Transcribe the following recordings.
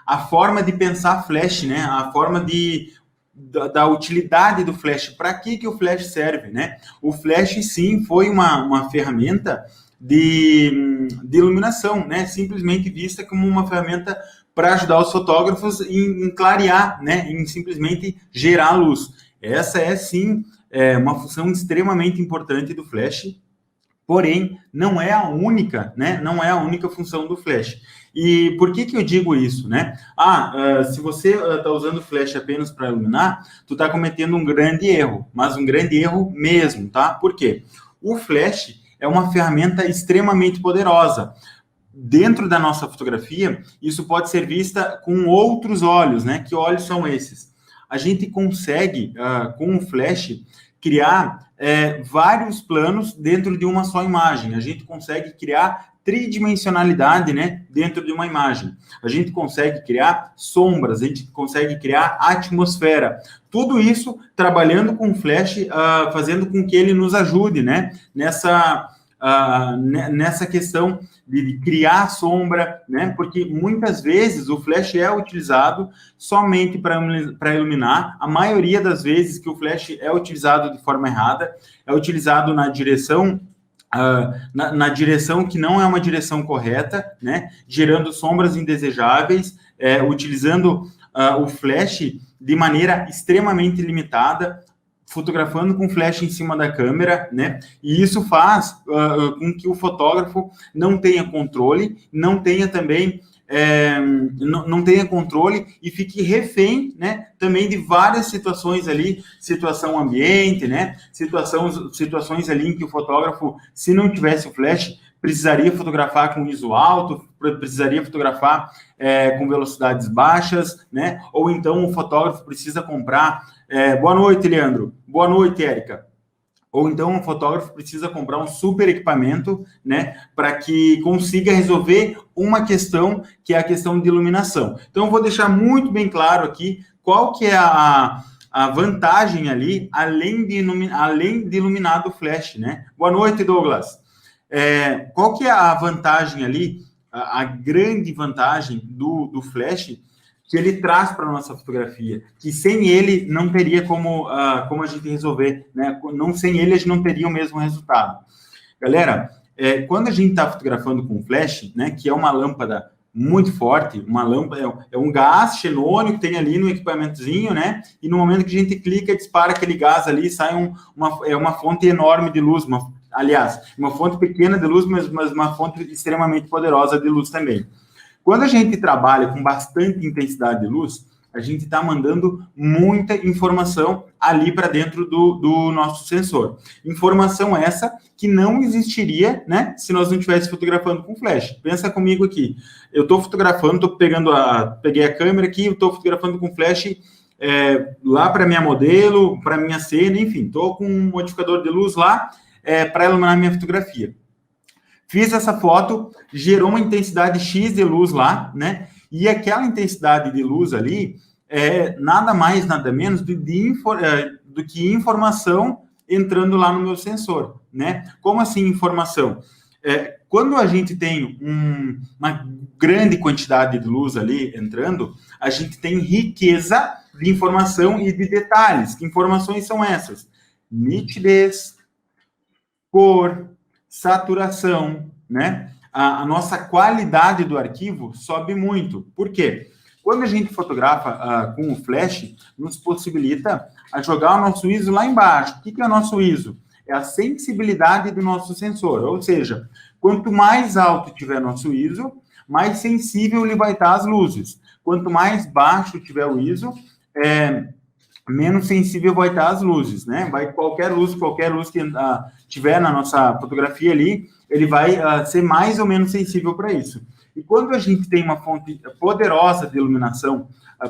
a forma de pensar flash, né? A forma da utilidade do flash. Para que o flash serve, né? O flash, sim, foi uma ferramenta de iluminação, né? Simplesmente vista como uma ferramenta para ajudar os fotógrafos em clarear, né? Em simplesmente gerar luz. Essa é, sim, uma função extremamente importante do flash, porém, não é a única, né? Não é a única função do flash. E por que eu digo isso, né? Se você está usando o flash apenas para iluminar, tu está cometendo um grande erro, mas um grande erro mesmo, tá? Por quê? O flash é uma ferramenta extremamente poderosa. Dentro da nossa fotografia, isso pode ser vista com outros olhos, né? Que olhos são esses? A gente consegue, com o flash, criar vários planos dentro de uma só imagem. A gente consegue criar tridimensionalidade, né, dentro de uma imagem. A gente consegue criar sombras, a gente consegue criar atmosfera. Tudo isso trabalhando com o flash, fazendo com que ele nos ajude, né, nessa questão de criar sombra, né? Porque muitas vezes o flash é utilizado somente para iluminar. A maioria das vezes que o flash é utilizado de forma errada, é utilizado na direção na direção que não é uma direção correta, né? Gerando sombras indesejáveis, utilizando o flash de maneira extremamente limitada, fotografando com flash em cima da câmera, né? E isso faz com que o fotógrafo não tenha controle, não tenha também não tenha controle e fique refém, né, também de várias situações ali, situação ambiente, né, situações ali em que o fotógrafo, se não tivesse o flash, precisaria fotografar com ISO alto, precisaria fotografar com velocidades baixas, né, ou então o fotógrafo precisa comprar, boa noite, Leandro, boa noite, Érica, ou então um fotógrafo precisa comprar um super equipamento, né, para que consiga resolver uma questão, que é a questão de iluminação. Então, eu vou deixar muito bem claro aqui qual que é a vantagem ali, além de iluminar do flash, né? Boa noite, Douglas. Qual que é a vantagem ali, a grande vantagem do flash, que ele traz para a nossa fotografia, que sem ele não teria como a gente resolver, né? Sem ele a gente não teria o mesmo resultado. Galera, quando a gente está fotografando com flash, né, que é uma lâmpada muito forte, uma lâmpada, é um gás xenônio que tem ali no equipamentozinho, né, e no momento que a gente clica, dispara aquele gás ali, sai uma fonte enorme de luz, aliás, uma fonte pequena de luz, mas uma fonte extremamente poderosa de luz também. Quando a gente trabalha com bastante intensidade de luz, a gente está mandando muita informação ali para dentro do nosso sensor. Informação essa que não existiria, né, se nós não estivéssemos fotografando com flash. Pensa comigo aqui. Eu estou fotografando, peguei a câmera aqui, estou fotografando com flash lá para minha modelo, para minha cena, enfim, estou com um modificador de luz lá para iluminar minha fotografia. Fiz essa foto, gerou uma intensidade X de luz lá, né? E aquela intensidade de luz ali nada mais, nada menos do que informação entrando lá no meu sensor, né? Como assim informação? Quando a gente tem uma grande quantidade de luz ali entrando, a gente tem riqueza de informação e de detalhes. Que informações são essas? Nitidez, cor, saturação, né? A nossa qualidade do arquivo sobe muito. Por quê? Quando a gente fotografa com o flash, nos possibilita a jogar o nosso ISO lá embaixo. O que é o nosso ISO? É a sensibilidade do nosso sensor. Ou seja, quanto mais alto tiver nosso ISO, mais sensível ele vai estar às luzes. Quanto mais baixo tiver o ISO, menos sensível vai estar às luzes, né? Qualquer luz que tiver na nossa fotografia ali, ele vai ser mais ou menos sensível para isso. E quando a gente tem uma fonte poderosa de iluminação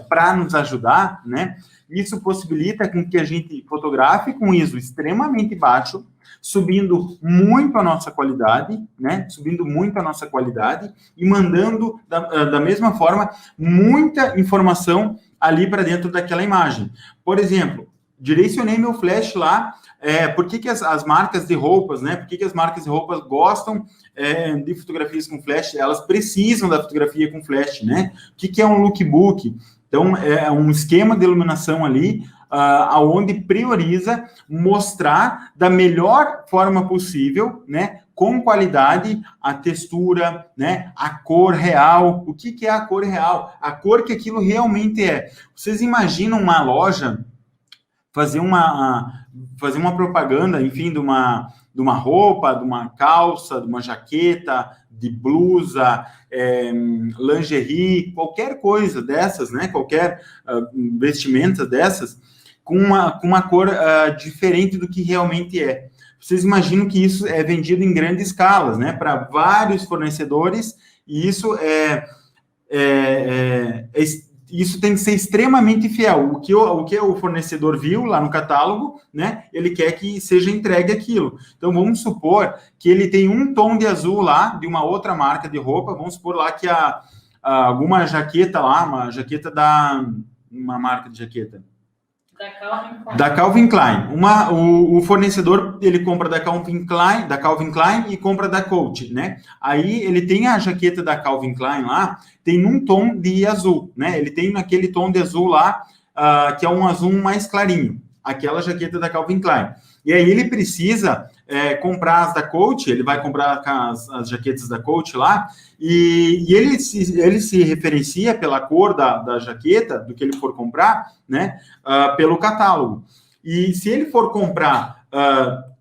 para nos ajudar, né? Isso possibilita com que a gente fotografe com ISO extremamente baixo, subindo muito a nossa qualidade, né? Subindo muito a nossa qualidade e mandando, da mesma forma, muita informação ali para dentro daquela imagem. Por exemplo, direcionei meu flash lá. Por que as marcas de roupas, né? Por que as marcas de roupas gostam de fotografias com flash? Elas precisam da fotografia com flash, né? O que é um lookbook? Então, é um esquema de iluminação ali, aonde prioriza mostrar da melhor forma possível, né? Com qualidade, a textura, né? A cor real. O que é a cor real? A cor que aquilo realmente é. Vocês imaginam uma loja fazer uma propaganda, enfim, de uma roupa, de uma calça, de uma jaqueta, de blusa, lingerie, qualquer coisa dessas, né? Qualquer vestimenta dessas, com uma cor diferente do que realmente é. Vocês imaginam que isso é vendido em grandes escalas, né? Para vários fornecedores, e isso isso tem que ser extremamente fiel. O que o fornecedor viu lá no catálogo, né? Ele quer que seja entregue aquilo. Então, vamos supor que ele tem um tom de azul lá, de uma outra marca de roupa. Vamos supor lá que alguma jaqueta lá, uma jaqueta uma marca de jaqueta. Da Calvin Klein. O fornecedor, ele compra da Calvin Klein e compra da Coach, né? Aí ele tem a jaqueta da Calvin Klein lá, tem um tom de azul, né? Ele tem aquele tom de azul lá, que é um azul mais clarinho, aquela jaqueta da Calvin Klein. E aí ele precisa comprar as da Coach, ele vai comprar as jaquetas da Coach lá, e ele se referencia pela cor da jaqueta, do que ele for comprar, né, pelo catálogo. E se ele for comprar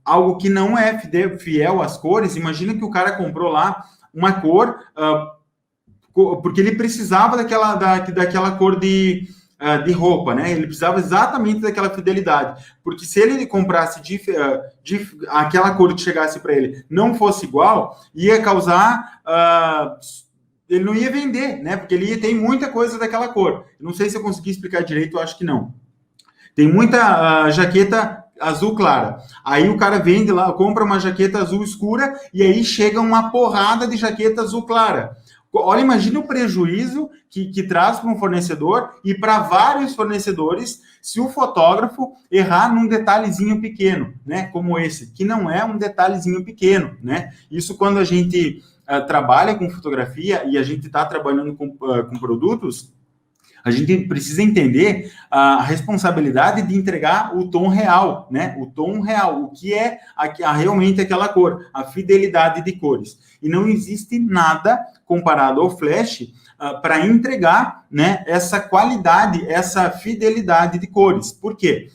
algo que não é fiel às cores, imagina que o cara comprou lá uma cor, porque ele precisava daquela cor de roupa, né? Ele precisava exatamente daquela fidelidade, porque se ele comprasse aquela cor que chegasse para ele não fosse igual, ia causar, ele não ia vender, né? Porque ele tem muita coisa daquela cor. Não sei se eu consegui explicar direito, eu acho que não. Tem muita jaqueta azul clara. Aí o cara vende lá, compra uma jaqueta azul escura e aí chega uma porrada de jaqueta azul clara. Olha, imagina o prejuízo que traz para um fornecedor e para vários fornecedores se o fotógrafo errar num detalhezinho pequeno, né? Como esse, que não é um detalhezinho pequeno, né? Isso quando a gente trabalha com fotografia e a gente está trabalhando com produtos, a gente precisa entender a responsabilidade de entregar o tom real, né? O tom real, o que é realmente aquela cor, a fidelidade de cores. E não existe nada comparado ao flash para entregar, né, essa qualidade, essa fidelidade de cores. Por quê?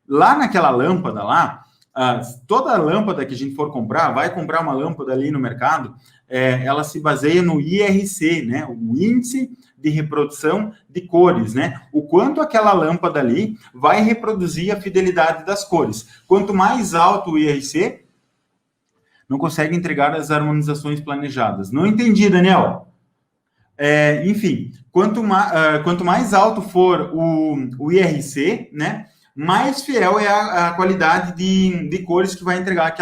Lá naquela lâmpada lá, toda lâmpada que a gente for comprar, vai comprar uma lâmpada ali no mercado, ela se baseia no IRC, né? O índice de reprodução de cores, né? O quanto aquela lâmpada ali vai reproduzir a fidelidade das cores. Quanto mais alto o IRC, não consegue entregar as harmonizações planejadas. Não entendi, Daniel. Enfim, quanto mais alto for o IRC, né? Mais fiel é a qualidade de cores que vai entregar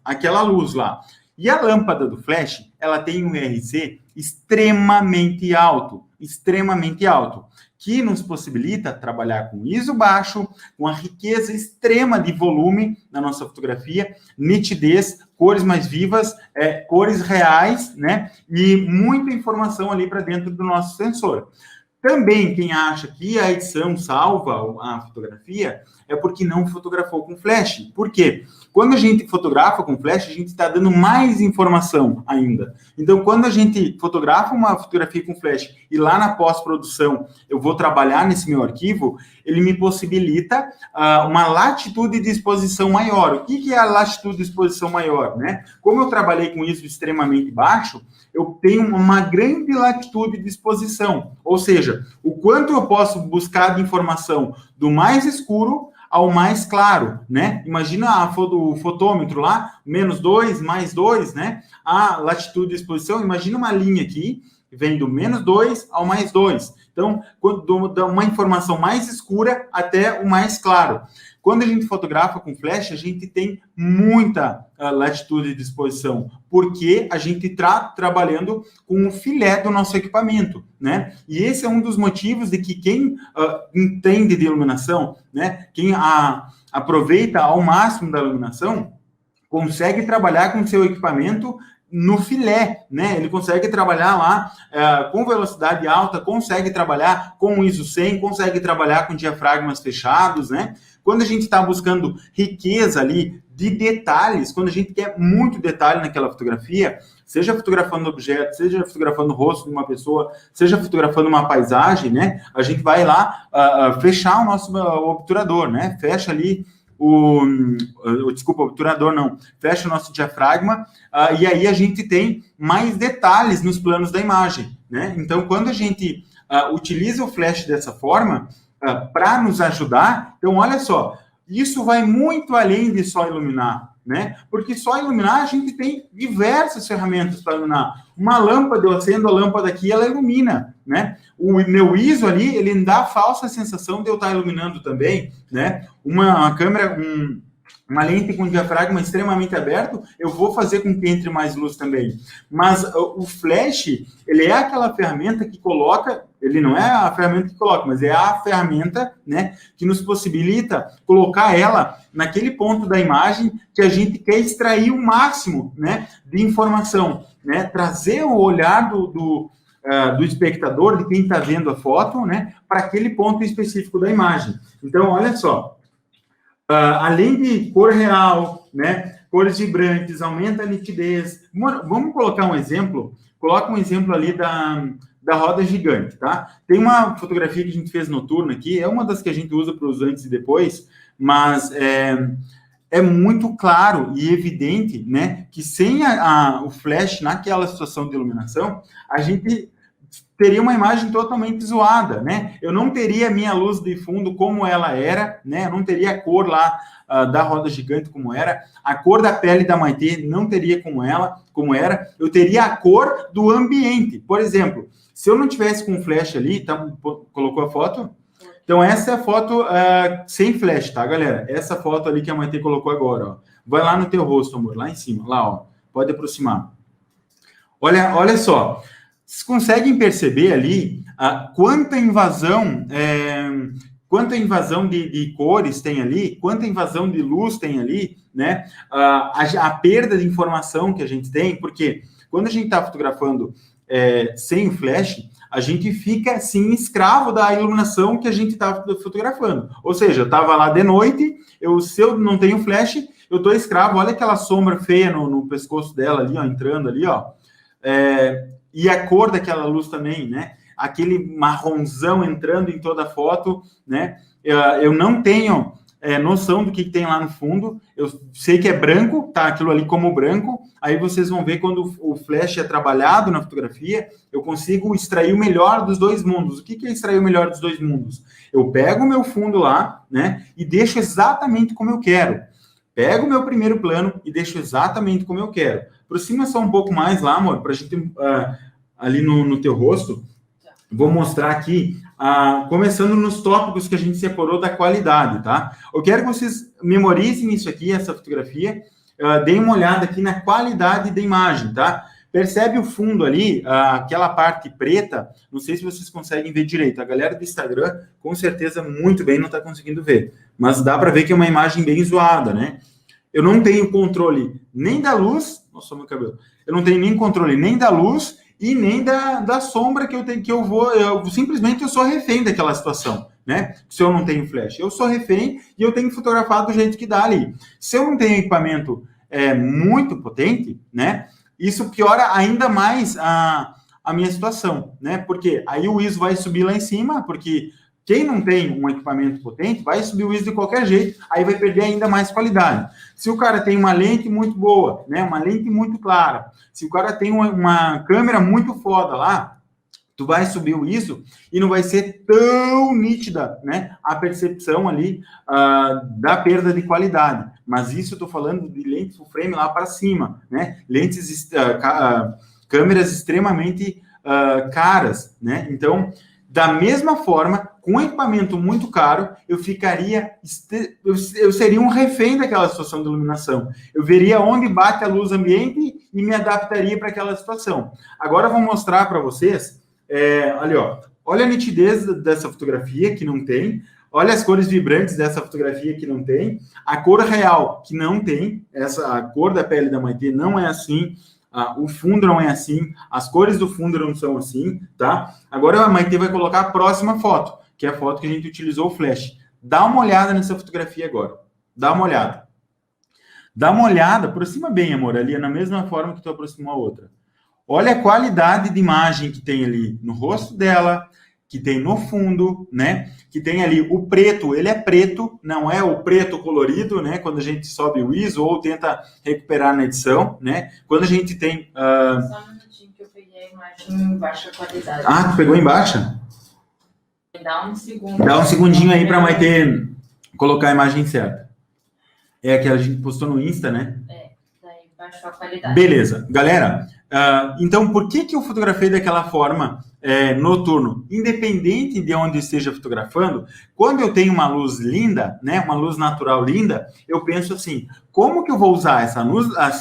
aquela luz lá. E a lâmpada do flash, ela tem um IRC extremamente alto, que nos possibilita trabalhar com ISO baixo, com a riqueza extrema de volume na nossa fotografia, nitidez, cores mais vivas, cores reais, né? E muita informação ali para dentro do nosso sensor. Também, quem acha que a edição salva a fotografia é porque não fotografou com flash. Por quê? Quando a gente fotografa com flash, a gente está dando mais informação ainda. Então, quando a gente fotografa uma fotografia com flash e lá na pós-produção eu vou trabalhar nesse meu arquivo, ele me possibilita uma latitude de exposição maior. O que é a latitude de exposição maior, né? Como eu trabalhei com ISO extremamente baixo, eu tenho uma grande latitude de exposição. Ou seja, o quanto eu posso buscar de informação do mais escuro ao mais claro, né? Imagina o fotômetro lá, -2, +2, né? A latitude de exposição, imagina uma linha aqui, vem do -2 ao +2. Então, uma informação mais escura até o mais claro. Quando a gente fotografa com flash, a gente tem muita latitude de exposição, porque a gente está trabalhando com o filé do nosso equipamento, né? E esse é um dos motivos de que quem entende de iluminação, né? Quem aproveita ao máximo da iluminação, consegue trabalhar com seu equipamento no filé, né? Ele consegue trabalhar lá com velocidade alta, consegue trabalhar com ISO 100, consegue trabalhar com diafragmas fechados, né? Quando a gente está buscando riqueza ali de detalhes, quando a gente quer muito detalhe naquela fotografia, seja fotografando objeto, seja fotografando o rosto de uma pessoa, seja fotografando uma paisagem, né? A gente vai lá fechar o nosso obturador, né? Fecha ali desculpa, o obturador não, fecha o nosso diafragma, e aí a gente tem mais detalhes nos planos da imagem, né? Então, quando a gente utiliza o flash dessa forma, para nos ajudar, então, olha só, isso vai muito além de só iluminar, né? Porque só iluminar, a gente tem diversas ferramentas para iluminar. Uma lâmpada, eu acendo a lâmpada aqui, ela ilumina, né? O meu ISO ali, ele dá a falsa sensação de eu estar iluminando também, né? Uma câmera, uma lente com diafragma extremamente aberto, eu vou fazer com que entre mais luz também. Mas o flash, ele é aquela ferramenta que coloca, ele não é a ferramenta que coloca, mas é a ferramenta, né, que nos possibilita colocar ela naquele ponto da imagem que a gente quer extrair o máximo, né, de informação, né, trazer o olhar do espectador, de quem está vendo a foto, né, para aquele ponto específico da imagem. Então, olha só, além de cor real, né, cores vibrantes, aumenta a nitidez. Vamos colocar um exemplo? Coloca um exemplo ali da roda gigante, tá? Tem uma fotografia que a gente fez noturna aqui, é uma das que a gente usa para os antes e depois, mas é muito claro e evidente, né, que sem o flash naquela situação de iluminação, a gente teria uma imagem totalmente zoada, né? Eu não teria a minha luz de fundo como ela era, né? Eu não teria a cor lá da roda gigante como era, a cor da pele da Maitê não teria como era, eu teria a cor do ambiente. Por exemplo, se eu não tivesse com flash ali, tá, colocou a foto? Então, essa é a foto sem flash, tá, galera? Essa foto ali que a Maitê colocou agora, ó. Vai lá no teu rosto, amor, lá em cima, lá, ó. Pode aproximar. Olha só. Vocês conseguem perceber ali quanta invasão de cores tem ali, quanta invasão de luz tem ali, né? A perda de informação que a gente tem, porque quando a gente está fotografando sem o flash, a gente fica, assim, escravo da iluminação que a gente está fotografando. Ou seja, eu estava lá de noite, se eu não tenho flash, eu estou escravo. Olha aquela sombra feia no pescoço dela ali, ó, entrando ali, ó. E a cor daquela luz também, né? Aquele marronzão entrando em toda a foto, né? Eu não tenho noção do que tem lá no fundo. Eu sei que é branco, tá? Aquilo ali como branco. Aí vocês vão ver quando o flash é trabalhado na fotografia, eu consigo extrair o melhor dos dois mundos. O que é extrair o melhor dos dois mundos? Eu pego o meu fundo lá, né? E deixo exatamente como eu quero. Pego o meu primeiro plano e deixo exatamente como eu quero. Aproxima só um pouco mais lá, amor, para a gente, ali no teu rosto. Vou mostrar aqui, começando nos tópicos que a gente separou da qualidade, tá? Eu quero que vocês memorizem isso aqui, essa fotografia, deem uma olhada aqui na qualidade da imagem, tá? Percebe o fundo ali, aquela parte preta, não sei se vocês conseguem ver direito. A galera do Instagram, com certeza, muito bem, não está conseguindo ver. Mas dá para ver que é uma imagem bem zoada, né? Eu não tenho controle nem da luz, nossa, meu cabelo. Eu não tenho nem controle nem da luz e nem da sombra que eu tenho, simplesmente eu sou refém daquela situação, né? Se eu não tenho flash, eu sou refém e eu tenho que fotografar do jeito que dá ali. Se eu não tenho equipamento muito potente, né? Isso piora ainda mais a minha situação, né? Porque aí o ISO vai subir lá em cima, porque quem não tem um equipamento potente vai subir o ISO de qualquer jeito, aí vai perder ainda mais qualidade. Se o cara tem uma lente muito boa, né, uma lente muito clara, se o cara tem uma câmera muito foda lá, tu vai subir o ISO e não vai ser tão nítida, né, a percepção ali da perda de qualidade. Mas isso eu tô falando de lentes full frame lá para cima, né, câmeras extremamente caras, né, então Da mesma forma, com um equipamento muito caro, eu seria um refém daquela situação de iluminação. Eu veria onde bate a luz ambiente e me adaptaria para aquela situação. Agora eu vou mostrar para vocês, ali, ó, olha a nitidez dessa fotografia, que não tem, olha as cores vibrantes dessa fotografia, que não tem, a cor real, que não tem, a cor da pele da Maitê não é assim, o fundo não é assim, as cores do fundo não são assim, tá? Agora a Maitê vai colocar a próxima foto, que é a foto que a gente utilizou o flash. Dá uma olhada nessa fotografia agora. Dá uma olhada. Dá uma olhada, aproxima bem, amor, ali, na mesma forma que tu aproximou a outra. Olha a qualidade de imagem que tem ali no rosto dela, que tem no fundo, né? Que tem ali o preto, ele é preto, não é o preto colorido, né? Quando a gente sobe o ISO ou tenta recuperar na edição, né? Quando a gente tem... Só um minutinho que eu peguei a imagem em baixa qualidade. Ah, tu pegou em baixa? Dá um segundo. Dá um segundinho aí para a Maitê colocar a imagem certa. É a que a gente postou no Insta, né? Daí baixou a qualidade. Beleza. Galera, então por que eu fotografei daquela forma noturno? Independente de onde esteja fotografando, quando eu tenho uma luz linda, né, uma luz natural linda, eu penso assim, como que eu vou usar essa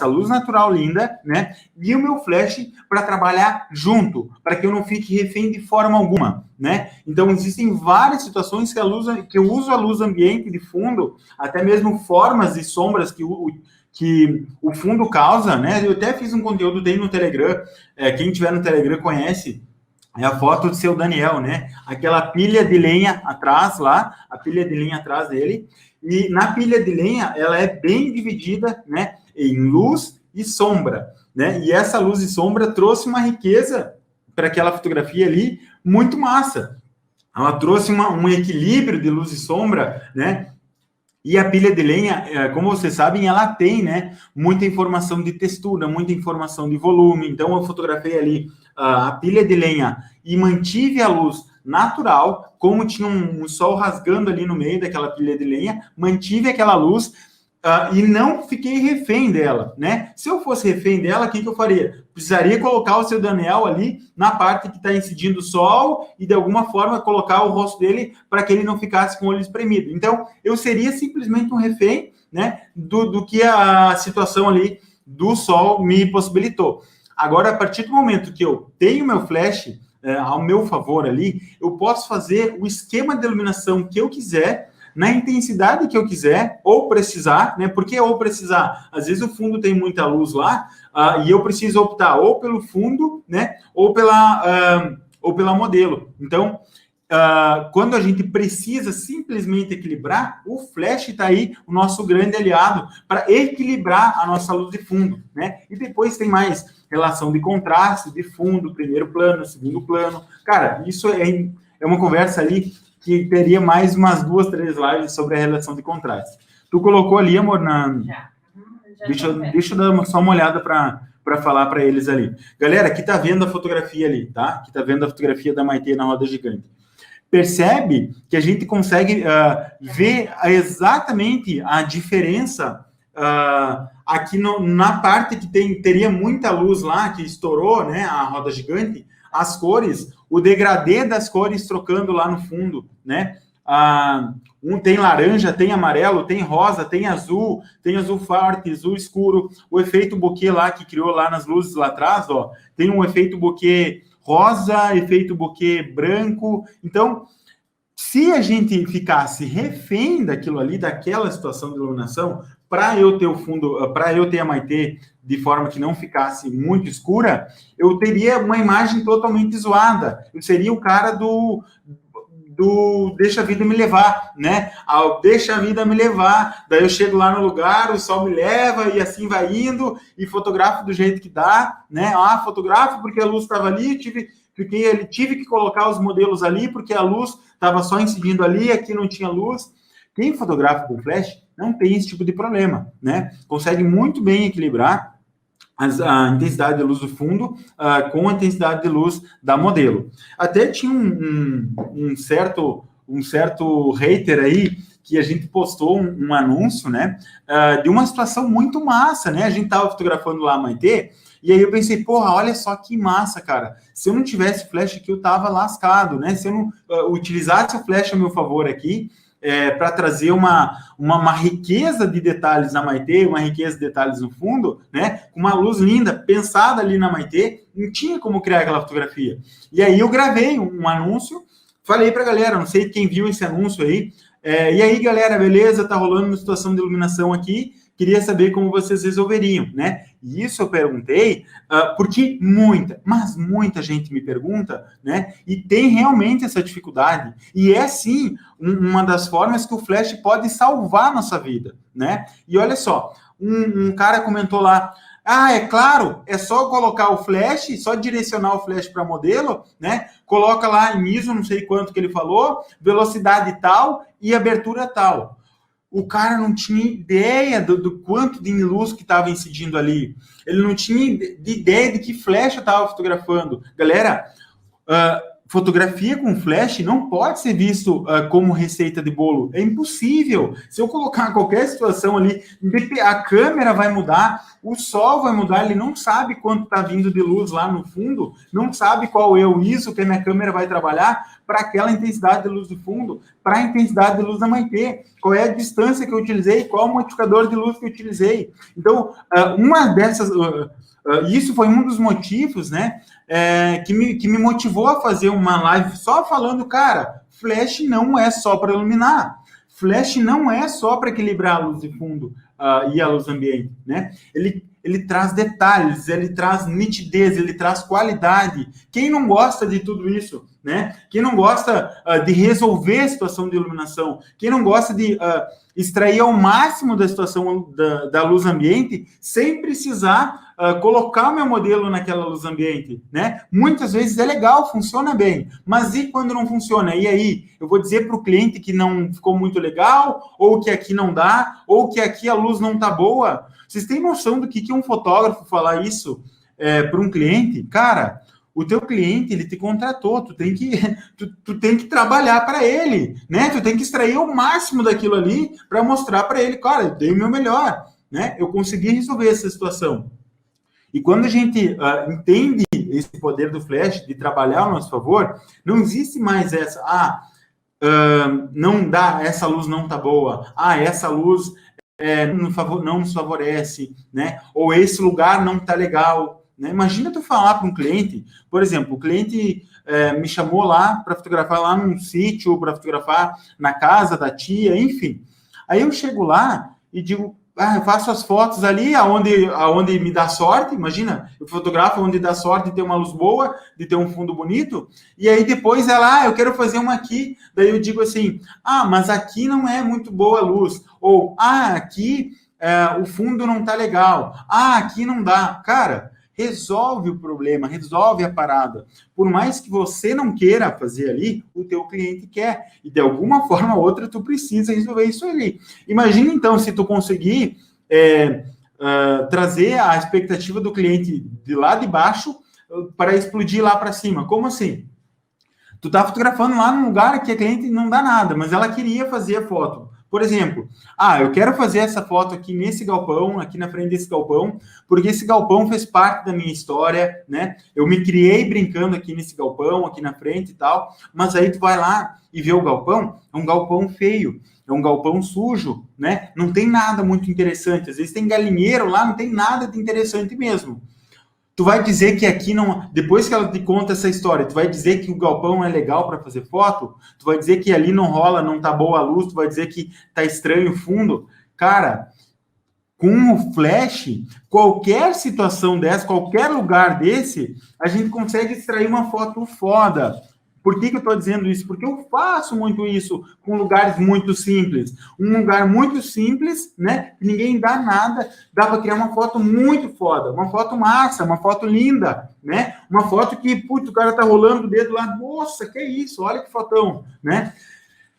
luz natural linda, né, e o meu flash para trabalhar junto, para que eu não fique refém de forma alguma, né? Então existem várias situações que eu uso a luz ambiente de fundo, até mesmo formas e sombras que o fundo causa, né? Eu até fiz um conteúdo dele no Telegram, quem tiver no Telegram conhece, é a foto do seu Daniel, né? Aquela pilha de lenha atrás lá, a pilha de lenha atrás dele, e na pilha de lenha ela é bem dividida, né? Em luz e sombra, né? E essa luz e sombra trouxe uma riqueza para aquela fotografia ali muito massa. Ela trouxe um equilíbrio de luz e sombra, né? E a pilha de lenha, como vocês sabem, ela tem, né, muita informação de textura, muita informação de volume. Então, eu fotografei ali a pilha de lenha e mantive a luz natural, como tinha um sol rasgando ali no meio daquela pilha de lenha, mantive aquela luz e não fiquei refém dela, né? Se eu fosse refém dela, o que eu faria? Precisaria colocar o seu Daniel ali na parte que está incidindo o sol e, de alguma forma, colocar o rosto dele para que ele não ficasse com o olho espremido. Então, eu seria simplesmente um refém, né, do que a situação ali do sol me possibilitou. Agora, a partir do momento que eu tenho meu flash ao meu favor ali, eu posso fazer o esquema de iluminação que eu quiser, na intensidade que eu quiser, ou precisar, né? Por que ou precisar? Às vezes o fundo tem muita luz lá, e eu preciso optar ou pelo fundo, né? Ou pela modelo. Então, quando a gente precisa simplesmente equilibrar, o flash está aí, o nosso grande aliado, para equilibrar a nossa luz de fundo, né? E depois tem mais relação de contraste, de fundo, primeiro plano, segundo plano. Cara, isso é uma conversa ali que teria mais umas 2, 3 lives sobre a relação de contraste. Tu colocou ali, amor, Já deixa eu dar só uma olhada para falar para eles ali. Galera, aqui tá vendo a fotografia ali, tá? Aqui tá vendo a fotografia da Maitê na roda gigante. Percebe que a gente consegue ver exatamente a diferença aqui na parte que teria muita luz lá, que estourou, né, a roda gigante, as cores, o degradê das cores trocando lá no fundo, né? Tem laranja, tem amarelo, tem rosa, tem azul forte, azul escuro, o efeito bokeh lá que criou lá nas luzes lá atrás, ó, tem um efeito bokeh rosa, efeito bokeh branco. Então, se a gente ficasse refém daquilo ali, daquela situação de iluminação, para eu ter o fundo, para eu ter a Maitê de forma que não ficasse muito escura, eu teria uma imagem totalmente zoada. Eu seria o cara do deixa a vida me levar, né? Deixa a vida me levar, daí eu chego lá no lugar, o sol me leva e assim vai indo e fotografo do jeito que dá, né? Fotografo porque a luz estava ali, tive que colocar os modelos ali porque a luz estava só incidindo ali, aqui não tinha luz. Quem fotografa com flash não tem esse tipo de problema, né? Consegue muito bem equilibrar a intensidade de luz do fundo com a intensidade de luz da modelo. Até tinha um certo hater aí que a gente postou um anúncio, né, de uma situação muito massa, né? A gente estava fotografando lá a Maitê E aí eu pensei, porra, olha só que massa, cara. Se eu não tivesse flash aqui, eu tava lascado, né? Se eu não utilizasse o flash a meu favor aqui, para trazer uma riqueza de detalhes na Maitê, uma riqueza de detalhes no fundo, né? Com uma luz linda, pensada ali na Maitê, não tinha como criar aquela fotografia. E aí eu gravei um anúncio, falei pra galera, não sei quem viu esse anúncio aí, e aí, galera, beleza? Tá rolando uma situação de iluminação aqui, queria saber como vocês resolveriam, né? E isso eu perguntei, porque muita gente me pergunta, né? E tem realmente essa dificuldade. E é, sim, uma das formas que o Flash pode salvar a nossa vida, né? E olha só, um cara comentou lá, é claro, é só colocar o flash, só direcionar o flash para modelo, né? Coloca lá em ISO, não sei quanto que ele falou, velocidade tal e abertura tal. O cara não tinha ideia do quanto de luz que estava incidindo ali. Ele não tinha ideia de que flash eu estava fotografando. Galera, fotografia com flash não pode ser visto como receita de bolo. É impossível. Se eu colocar qualquer situação ali, a câmera vai mudar, o sol vai mudar, ele não sabe quanto está vindo de luz lá no fundo, não sabe qual é o ISO que a minha câmera vai trabalhar para aquela intensidade de luz do fundo, para a intensidade de luz da Maitê, qual é a distância que eu utilizei, qual o modificador de luz que eu utilizei. Então, isso foi um dos motivos, né, que me motivou a fazer uma live só falando, cara, flash não é só para iluminar, flash não é só para equilibrar a luz de fundo e a luz ambiente, né? Ele traz detalhes, ele traz nitidez, ele traz qualidade. Quem não gosta de tudo isso, né? Quem não gosta de resolver a situação de iluminação, quem não gosta de extrair ao máximo da situação da luz ambiente, sem precisar colocar o meu modelo naquela luz ambiente, né? Muitas vezes é legal, funciona bem, mas e quando não funciona? E aí? Eu vou dizer para o cliente que não ficou muito legal, ou que aqui não dá, ou que aqui a luz não tá boa? Vocês têm noção do que um fotógrafo falar isso para um cliente? Cara, o teu cliente, ele te contratou, tu tem que trabalhar para ele, né? Tu tem que extrair o máximo daquilo ali para mostrar para ele, cara, eu dei o meu melhor, né? Eu consegui resolver essa situação. E quando a gente entende esse poder do flash, de trabalhar ao nosso favor, não existe mais essa, não dá, essa luz não tá boa, essa luz não nos favorece, né? Ou esse lugar não tá legal, né? Imagina tu falar para um cliente, por exemplo, o cliente me chamou lá para fotografar lá num sítio, para fotografar na casa da tia, enfim. Aí eu chego lá e digo, eu faço as fotos ali aonde me dá sorte, imagina, eu fotografo onde dá sorte de ter uma luz boa, de ter um fundo bonito, e aí depois ela, eu quero fazer uma aqui, daí eu digo assim, mas aqui não é muito boa a luz, ou, aqui o fundo não tá legal, aqui não dá. Cara, resolve o problema, resolve a parada. Por mais que você não queira fazer ali, o teu cliente quer. E de alguma forma ou outra, tu precisa resolver isso ali. Imagina, então, se tu conseguir trazer a expectativa do cliente de lá de baixo para explodir lá para cima. Como assim? Tu tá fotografando lá num lugar que a cliente não dá nada, mas ela queria fazer a foto. Por exemplo, eu quero fazer essa foto aqui nesse galpão, aqui na frente desse galpão, porque esse galpão fez parte da minha história, né? Eu me criei brincando aqui nesse galpão, aqui na frente e tal, mas aí tu vai lá e vê o galpão, é um galpão feio, é um galpão sujo, né? Não tem nada muito interessante, às vezes tem galinheiro lá, não tem nada de interessante mesmo. Tu vai dizer que aqui não... Depois que ela te conta essa história, tu vai dizer que o galpão é legal para fazer foto? Tu vai dizer que ali não rola, não tá boa a luz? Tu vai dizer que tá estranho o fundo? Cara, com o flash, qualquer situação dessa, qualquer lugar desse, a gente consegue extrair uma foto foda. Por que eu estou dizendo isso? Porque eu faço muito isso com lugares muito simples. Um lugar muito simples, né? Ninguém dá nada, dá para criar uma foto muito foda, uma foto massa, uma foto linda, né? Uma foto que, putz, o cara tá rolando o dedo lá, nossa, que é isso? Olha que fotão, né?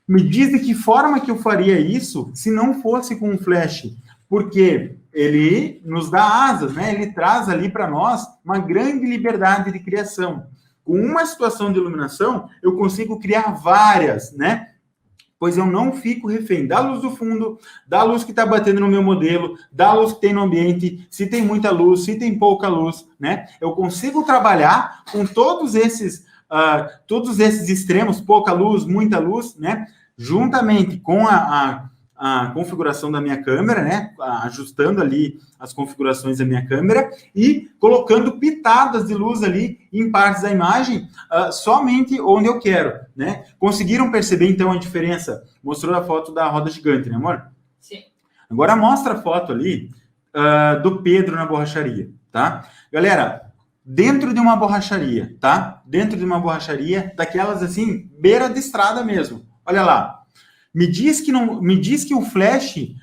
Me diz de que forma que eu faria isso se não fosse com um flash? Porque ele nos dá asas, né? Ele traz ali para nós uma grande liberdade de criação. Com uma situação de iluminação, eu consigo criar várias, né? pois eu não fico refém da luz do fundo, da luz que está batendo no meu modelo, da luz que tem no ambiente, se tem muita luz, se tem pouca luz, né? Eu consigo trabalhar com todos esses extremos, pouca luz, muita luz, né? Juntamente com a configuração da minha câmera, né? Ajustando ali as configurações da minha câmera e colocando pitadas de luz ali em partes da imagem, somente onde eu quero, né? Conseguiram perceber, então, a diferença? Mostrou a foto da roda gigante, né, amor? Sim. Agora mostra a foto ali do Pedro na borracharia, tá? Galera, dentro de uma borracharia, tá? Dentro de uma borracharia, daquelas assim, beira de estrada mesmo. Olha lá. Me diz que o flash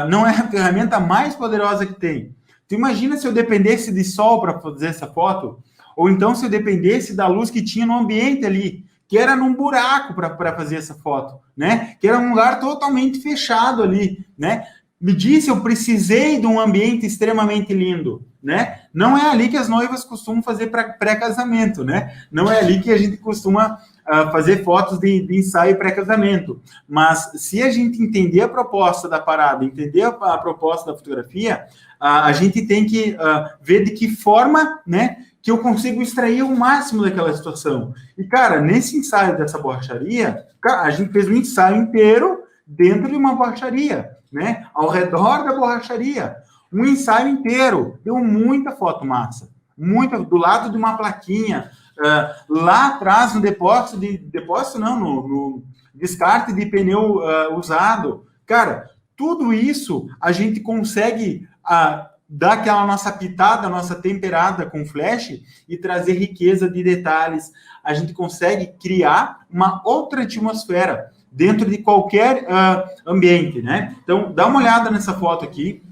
não é a ferramenta mais poderosa que tem. Tu imagina se eu dependesse de sol para fazer essa foto? Ou então se eu dependesse da luz que tinha no ambiente ali, que era num buraco para fazer essa foto, né? Que era um lugar totalmente fechado ali, né? Me diz se eu precisei de um ambiente extremamente lindo, né? Não é ali que as noivas costumam fazer pré-casamento, né? Não é ali que a gente costuma fazer fotos de ensaio pré-casamento. Mas se a gente entender a proposta da parada, entender a proposta da fotografia, a gente tem que ver de que forma, né, que eu consigo extrair o máximo daquela situação. E, cara, nesse ensaio dessa borracharia, a gente fez um ensaio inteiro dentro de uma borracharia, né? Ao redor da borracharia. Um ensaio inteiro. Deu muita foto massa. Muita, do lado de uma plaquinha, lá atrás no no descarte de pneu usado. Cara, tudo isso a gente consegue dar aquela nossa pitada, nossa temperada com flash e trazer riqueza de detalhes. A gente consegue criar uma outra atmosfera dentro de qualquer ambiente, né? Então, dá uma olhada nessa foto aqui.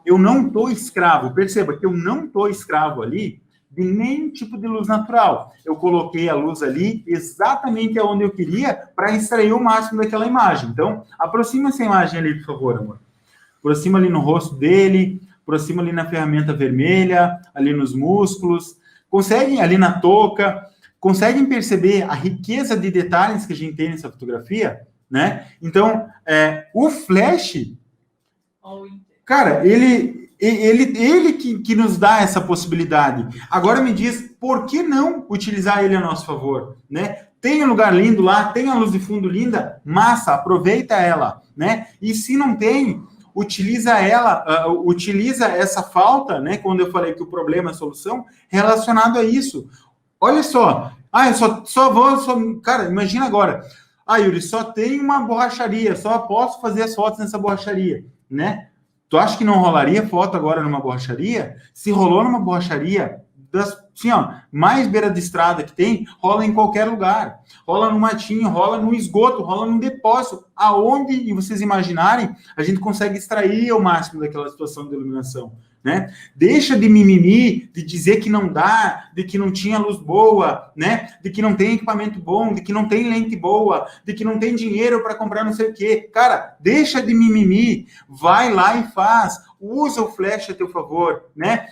Eu não estou escravo. Perceba que eu não estou escravo ali de nenhum tipo de luz natural. Eu coloquei a luz ali exatamente onde eu queria para extrair o máximo daquela imagem. Então, aproxima essa imagem ali, por favor, amor. Aproxima ali no rosto dele, aproxima ali na ferramenta vermelha, ali nos músculos. Conseguem ali na touca, conseguem perceber a riqueza de detalhes que a gente tem nessa fotografia, né? Então, o flash, cara, ele que nos dá essa possibilidade. Agora me diz, por que não utilizar ele a nosso favor, né? Tem um lugar lindo lá, tem a luz de fundo linda, massa, aproveita ela, né? E se não tem, utiliza ela, utiliza essa falta, né? Quando eu falei que o problema é a solução, relacionado a isso. Olha só, cara, imagina agora, Yuri, só tem uma borracharia, só posso fazer as fotos nessa borracharia, né? Tu acha que não rolaria foto agora numa borracharia? Se rolou numa borracharia, assim, mais beira de estrada que tem, rola em qualquer lugar. Rola no matinho, rola no esgoto, rola no depósito. Aonde vocês imaginarem, a gente consegue extrair o máximo daquela situação de iluminação, né? Deixa de mimimi, de dizer que não dá, de que não tinha luz boa, né? De que não tem equipamento bom, de que não tem lente boa, de que não tem dinheiro para comprar não sei o quê. Cara, deixa de mimimi, vai lá e faz. Usa o flash a teu favor, né?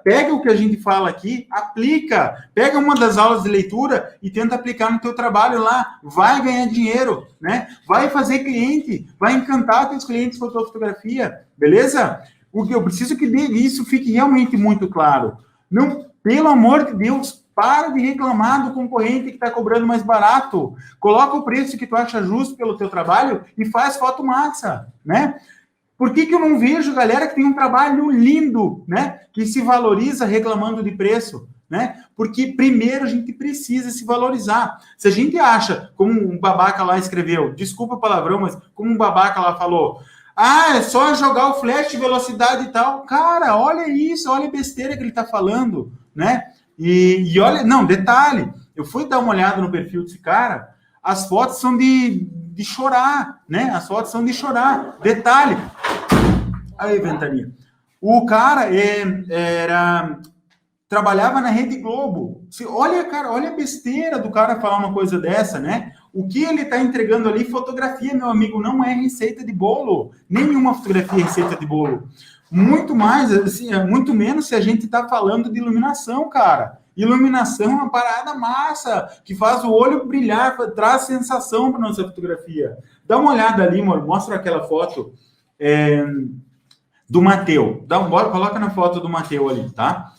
Pega o que a gente fala aqui, aplica, pega uma das aulas de leitura e tenta aplicar no teu trabalho lá, vai ganhar dinheiro, né? Vai fazer cliente, vai encantar teus clientes com a tua fotografia, beleza? O que eu preciso que isso fique realmente muito claro. Não, pelo amor de Deus, para de reclamar do concorrente que está cobrando mais barato. Coloca o preço que tu acha justo pelo teu trabalho e faz foto massa, né? Por que eu não vejo galera que tem um trabalho lindo, né? Que se valoriza reclamando de preço, né? Porque primeiro a gente precisa se valorizar. Se a gente acha, como um babaca lá escreveu, desculpa o palavrão, mas como um babaca lá falou, é só jogar o flash, velocidade e tal. Cara, olha isso, olha a besteira que ele tá falando, né? E olha, não, detalhe, eu fui dar uma olhada no perfil desse cara, as fotos são de chorar, né? As fotos são de chorar. Detalhe. Aí, ventania. O cara trabalhava na Rede Globo. Olha, cara, olha a besteira do cara falar uma coisa dessa, né? O que ele está entregando ali, fotografia, meu amigo, não é receita de bolo. Nenhuma fotografia é receita de bolo. Muito mais, assim, muito menos se a gente está falando de iluminação, cara. Iluminação é uma parada massa, que faz o olho brilhar, traz sensação para nossa fotografia. Dá uma olhada ali, amor, mostra aquela foto do Mateu. Coloca na foto do Mateu ali, tá?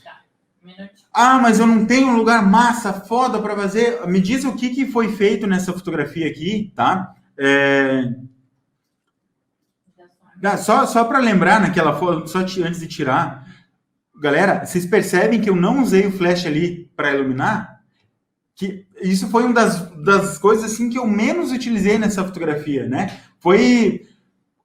Ah, mas eu não tenho um lugar massa, foda para fazer. Me diz o que foi feito nessa fotografia aqui, tá? Só para lembrar naquela foto, antes de tirar, galera, vocês percebem que eu não usei o flash ali para iluminar? Que isso foi uma das coisas assim que eu menos utilizei nessa fotografia, né? Foi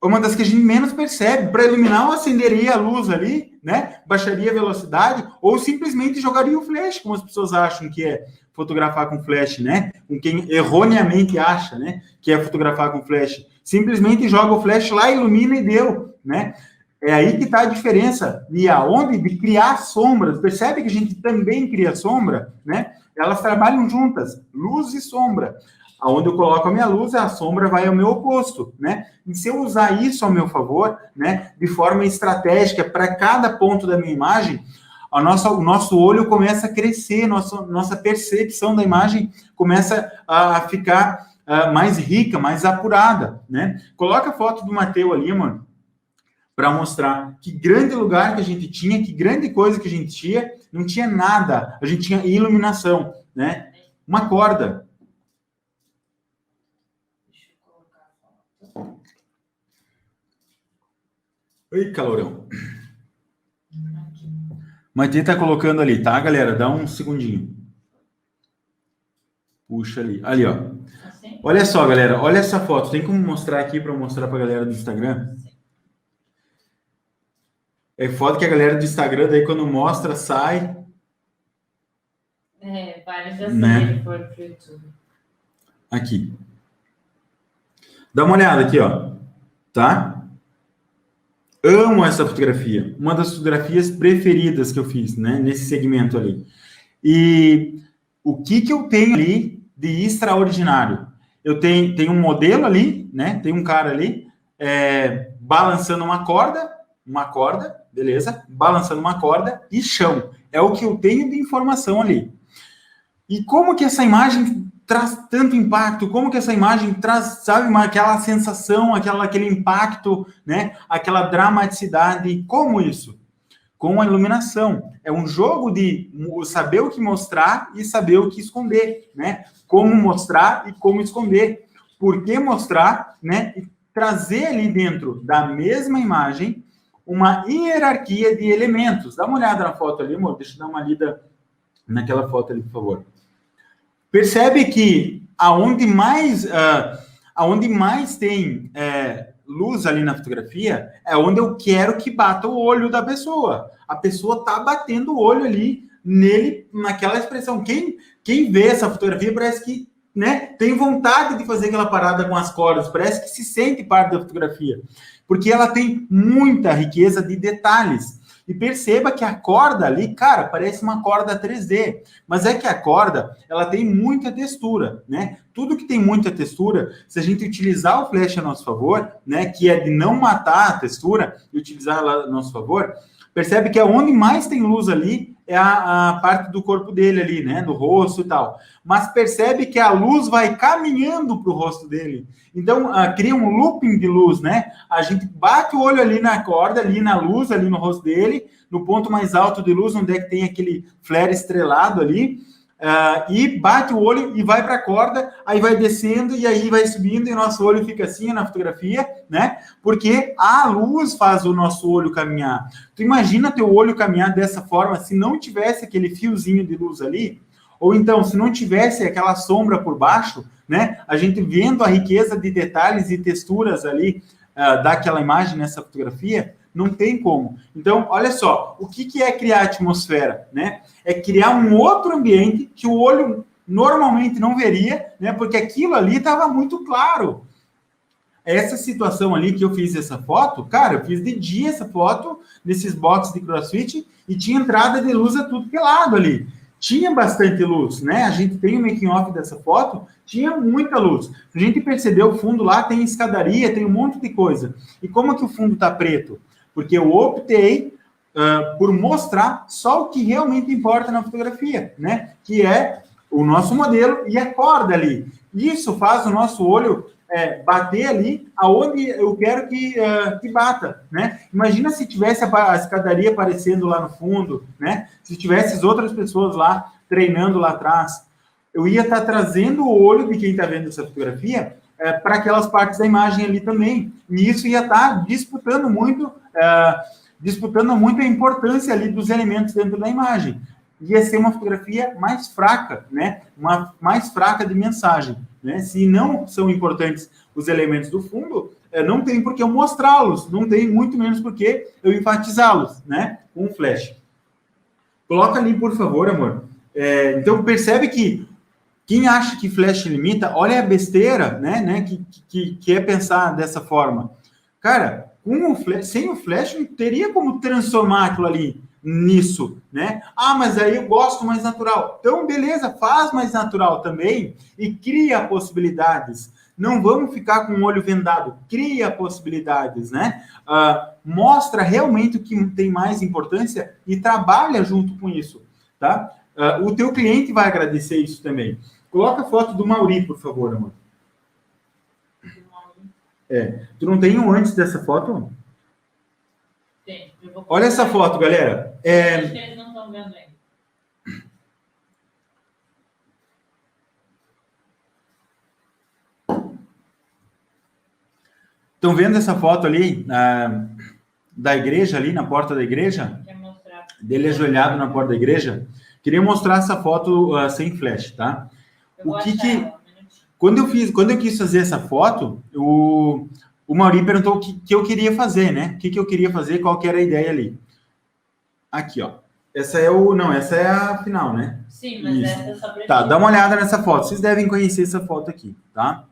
uma das que a gente menos percebe. Para iluminar, eu acenderia a luz ali, né? Baixaria a velocidade, ou simplesmente jogaria o flash, como as pessoas acham que é fotografar com flash, né? Com quem erroneamente acha, né? Que é fotografar com flash. Simplesmente joga o flash lá, ilumina e deu, né? É aí que está a diferença. E aonde de criar sombras. Percebe que a gente também cria sombra, né? Elas trabalham juntas, luz e sombra. Aonde eu coloco a minha luz, a sombra vai ao meu oposto, né? E se eu usar isso ao meu favor, né, de forma estratégica para cada ponto da minha imagem, o nosso olho começa a crescer, nossa percepção da imagem começa a ficar mais rica, mais apurada, né? Coloca a foto do Mateu ali, mano, para mostrar que grande lugar que a gente tinha, que grande coisa que a gente tinha, não tinha nada, a gente tinha iluminação, né? Uma corda. Oi, calorão. Matheus tá colocando ali, tá, galera? Dá um segundinho. Puxa ali. Ali, ó. Olha só, galera. Olha essa foto. Tem como mostrar aqui para mostrar para a galera do Instagram? É foda que a galera do Instagram, daí quando mostra, sai. Vários já né? foram pro YouTube. Aqui. Dá uma olhada aqui, ó. Tá? Amo essa fotografia. Uma das fotografias preferidas que eu fiz, né? Nesse segmento ali. E o que eu tenho ali de extraordinário? Eu tenho um modelo ali, né? Tem um cara ali balançando uma corda, beleza? Balançando uma corda e chão. É o que eu tenho de informação ali. E como que essa imagem traz tanto impacto? Como que essa imagem traz, sabe, aquela sensação, aquele impacto, né? Aquela dramaticidade? Como isso? Com a iluminação. É um jogo de saber o que mostrar e saber o que esconder, né? Como mostrar e como esconder. Por que mostrar, né? E trazer ali dentro da mesma imagem uma hierarquia de elementos. Dá uma olhada na foto ali, amor. Deixa eu dar uma lida naquela foto ali, por favor. Percebe que aonde mais tem luz ali na fotografia é onde eu quero que bata o olho da pessoa. A pessoa tá batendo o olho ali nele, naquela expressão. Quem vê essa fotografia parece que, né, tem vontade de fazer aquela parada com as cordas, parece que se sente parte da fotografia, porque ela tem muita riqueza de detalhes. E perceba que a corda ali, cara, parece uma corda 3D, mas é que a corda, ela tem muita textura, né? Tudo que tem muita textura, se a gente utilizar o flash a nosso favor, né, que é de não matar a textura e utilizar ela a nosso favor, percebe que onde mais tem luz ali é a parte do corpo dele ali, né, do rosto e tal. Mas percebe que a luz vai caminhando para o rosto dele. Então, cria um looping de luz, né? A gente bate o olho ali na corda, ali na luz, ali no rosto dele, no ponto mais alto de luz, onde é que tem aquele flare estrelado ali, e bate o olho e vai para a corda, aí vai descendo e aí vai subindo e o nosso olho fica assim na fotografia, né? Porque a luz faz o nosso olho caminhar. Tu imagina teu olho caminhar dessa forma se não tivesse aquele fiozinho de luz ali? Ou então, se não tivesse aquela sombra por baixo, né? A gente vendo a riqueza de detalhes e texturas ali daquela imagem nessa fotografia, não tem como. Então, olha só, o que é criar atmosfera, né? É criar um outro ambiente que o olho normalmente não veria, né? Porque aquilo ali estava muito claro. Essa situação ali que eu fiz essa foto, cara, eu fiz de dia essa foto nesses boxes de CrossFit e tinha entrada de luz a tudo que é lado ali. Tinha bastante luz, né? A gente tem o making off dessa foto, tinha muita luz. A gente percebeu o fundo lá, tem escadaria, tem um monte de coisa. E como que o fundo tá preto? Porque eu optei por mostrar só o que realmente importa na fotografia, né? Que é o nosso modelo e a corda ali. Isso faz o nosso olho bater ali aonde eu quero que bata, né? Imagina se tivesse a escadaria aparecendo lá no fundo, né? Se tivesse as outras pessoas lá treinando lá atrás, eu ia estar trazendo o olho de quem está vendo essa fotografia para aquelas partes da imagem ali também. E isso ia estar disputando muito a importância ali dos elementos dentro da imagem. Ia ser uma fotografia mais fraca, né? Mais fraca de mensagem, né? Se não são importantes os elementos do fundo, não tem por que eu mostrá-los, não tem muito menos por que eu enfatizá-los, né? Com um flash. Coloca ali, por favor, amor. Então, percebe que quem acha que flash limita, olha a besteira, né? Que é pensar dessa forma. Cara, com o flash, sem o flash, não teria como transformar aquilo ali nisso, né? Ah, mas aí eu gosto mais natural. Então, beleza, faz mais natural também e cria possibilidades. Não vamos ficar com o olho vendado, cria possibilidades, né? Mostra realmente o que tem mais importância e trabalha junto com isso, tá? O teu cliente vai agradecer isso também. Coloca a foto do Mauri, por favor, amor. Tu não tem um antes dessa foto? Tem. Olha essa foto, galera. Acho que eles não estão vendo ainda. Estão vendo essa foto ali da igreja, ali na porta da igreja? Quer mostrar? Dele ajoelhado na porta da igreja? Queria mostrar essa foto sem flash, tá? Quando eu quis fazer essa foto, o Mauri perguntou o que eu queria fazer, né? O que eu queria fazer, qual que era a ideia ali. Aqui, ó. Essa é a final, né? Sim, mas essa é só pra Tá, dá uma olhada nessa foto. Vocês devem conhecer essa foto aqui, tá?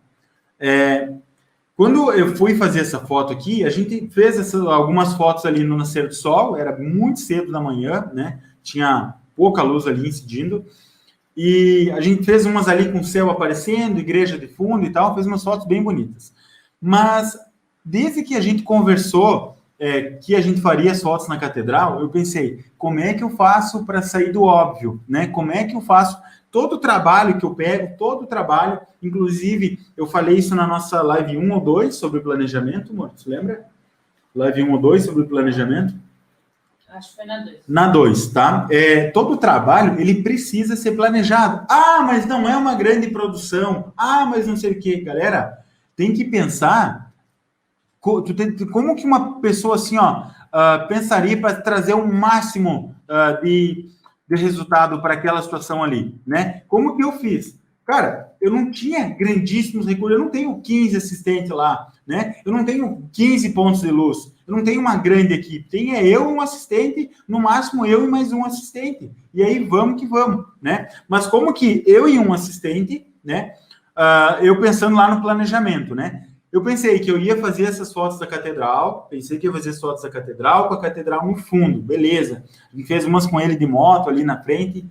Quando eu fui fazer essa foto aqui, a gente fez algumas fotos ali no nascer do sol, era muito cedo da manhã, né? Tinha pouca luz ali incidindo. E a gente fez umas ali com o céu aparecendo, igreja de fundo e tal, fez umas fotos bem bonitas. Mas, desde que a gente conversou que a gente faria as fotos na catedral, eu pensei, como é que eu faço para sair do óbvio, né? Como é que eu faço todo o trabalho que eu pego, todo o trabalho, inclusive, eu falei isso na nossa live 1 ou 2 sobre planejamento, amor, você lembra? Live 1 ou 2 sobre planejamento? Acho que foi na 2. Na 2, tá? Todo o trabalho, ele precisa ser planejado. Ah, mas não é uma grande produção. Ah, mas não sei o quê. Galera, tem que pensar como que uma pessoa assim, pensaria para trazer o máximo de resultado para aquela situação ali, né? Como que eu fiz? Cara, eu não tinha grandíssimos recursos, eu não tenho 15 assistentes lá, né? Eu não tenho 15 pontos de luz, eu não tenho uma grande equipe, tem eu um assistente, no máximo eu e mais um assistente, e aí vamos que vamos, né? Mas como que eu e um assistente, né? Eu pensando lá no planejamento, né? Eu pensei que eu ia fazer essas fotos da catedral, com a catedral no fundo, beleza. A gente fez umas com ele de moto ali na frente,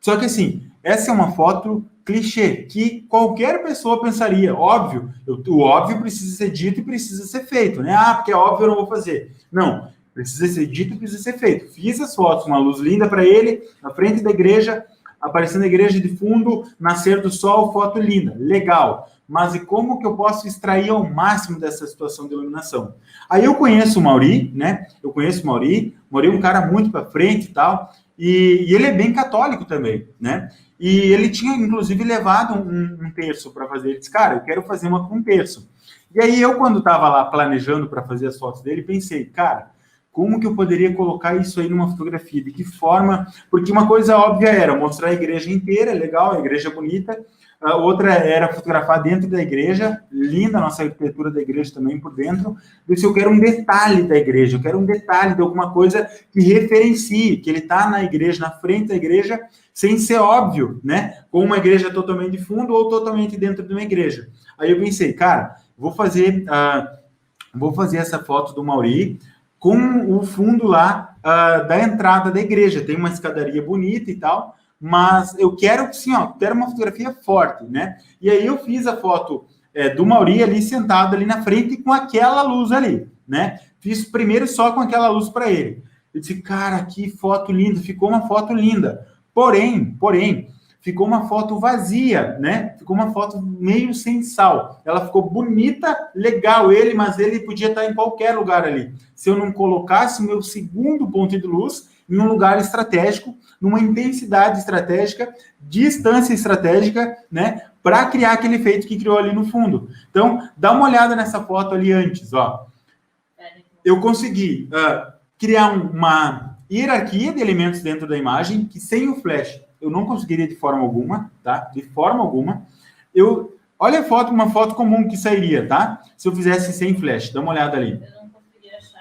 só que assim, essa é uma foto clichê, que qualquer pessoa pensaria, óbvio, o óbvio precisa ser dito e precisa ser feito, né? Ah, porque é óbvio, eu não vou fazer. Não, precisa ser dito e precisa ser feito. Fiz as fotos, uma luz linda para ele, na frente da igreja, aparecendo a igreja de fundo, nascer do sol, foto linda, legal. Mas e como que eu posso extrair ao máximo dessa situação de iluminação? Aí eu conheço o Mauri, né? O Mauri é um cara muito para frente e tal, e ele é bem católico também, né? E ele tinha, inclusive, levado um terço para fazer. Ele disse, cara, eu quero fazer uma com um terço. E aí eu, quando estava lá planejando para fazer as fotos dele, pensei, cara, como que eu poderia colocar isso aí numa fotografia? De que forma? Porque uma coisa óbvia era mostrar a igreja inteira, legal, a igreja bonita. A outra era fotografar dentro da igreja, linda a nossa arquitetura da igreja também por dentro. Eu disse, eu quero um detalhe da igreja, eu quero um detalhe de alguma coisa que referencie, que ele está na igreja, na frente da igreja, sem ser óbvio, né? Com uma igreja totalmente de fundo ou totalmente dentro de uma igreja. Aí eu pensei, cara, vou fazer essa foto do Mauri com o fundo lá da entrada da igreja. Tem uma escadaria bonita e tal, mas eu quero, assim, quero uma fotografia forte, né? E aí eu fiz a foto do Mauri ali sentado ali na frente com aquela luz ali, né? Fiz primeiro só com aquela luz para ele. Eu disse, cara, que foto linda, ficou uma foto linda. Porém, ficou uma foto vazia, né? Ficou uma foto meio sem sal. Ela ficou bonita, legal mas ele podia estar em qualquer lugar ali. Se eu não colocasse o meu segundo ponto de luz em um lugar estratégico, numa intensidade estratégica, distância estratégica, né? Para criar aquele efeito que criou ali no fundo. Então, dá uma olhada nessa foto ali antes, ó. Eu consegui criar uma hierarquia de elementos dentro da imagem que sem o flash eu não conseguiria de forma alguma, tá? De forma alguma. Olha a foto, uma foto comum que sairia, tá? Se eu fizesse sem flash, dá uma olhada ali. Eu não consegui achar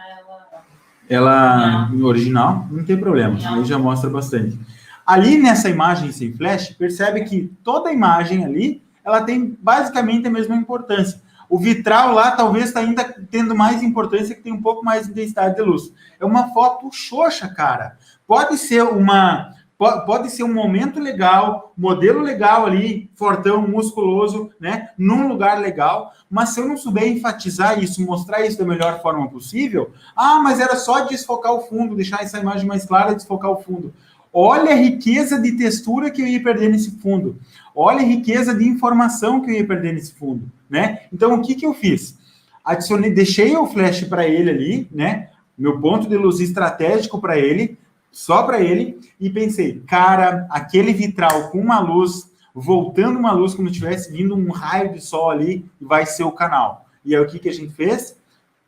ela no original, não tem problema, aí já mostra bastante. Ali nessa imagem sem flash, percebe que toda a imagem ali, ela tem basicamente a mesma importância. O vitral lá talvez está ainda tendo mais importância, que tem um pouco mais de intensidade de luz. É uma foto xoxa, cara. Pode ser um momento legal, modelo legal ali, fortão, musculoso, né? Num lugar legal, mas se eu não souber enfatizar isso, mostrar isso da melhor forma possível, mas era só desfocar o fundo, deixar essa imagem mais clara, desfocar o fundo. Olha a riqueza de textura que eu ia perder nesse fundo. Olha a riqueza de informação que eu ia perder nesse fundo, né? Então, o que eu fiz? Deixei o flash para ele ali, né? Meu ponto de luz estratégico para ele, só para ele, e pensei, cara, aquele vitral com uma luz, voltando uma luz como se tivesse vindo um raio de sol ali, vai ser o canal. E aí, o que a gente fez?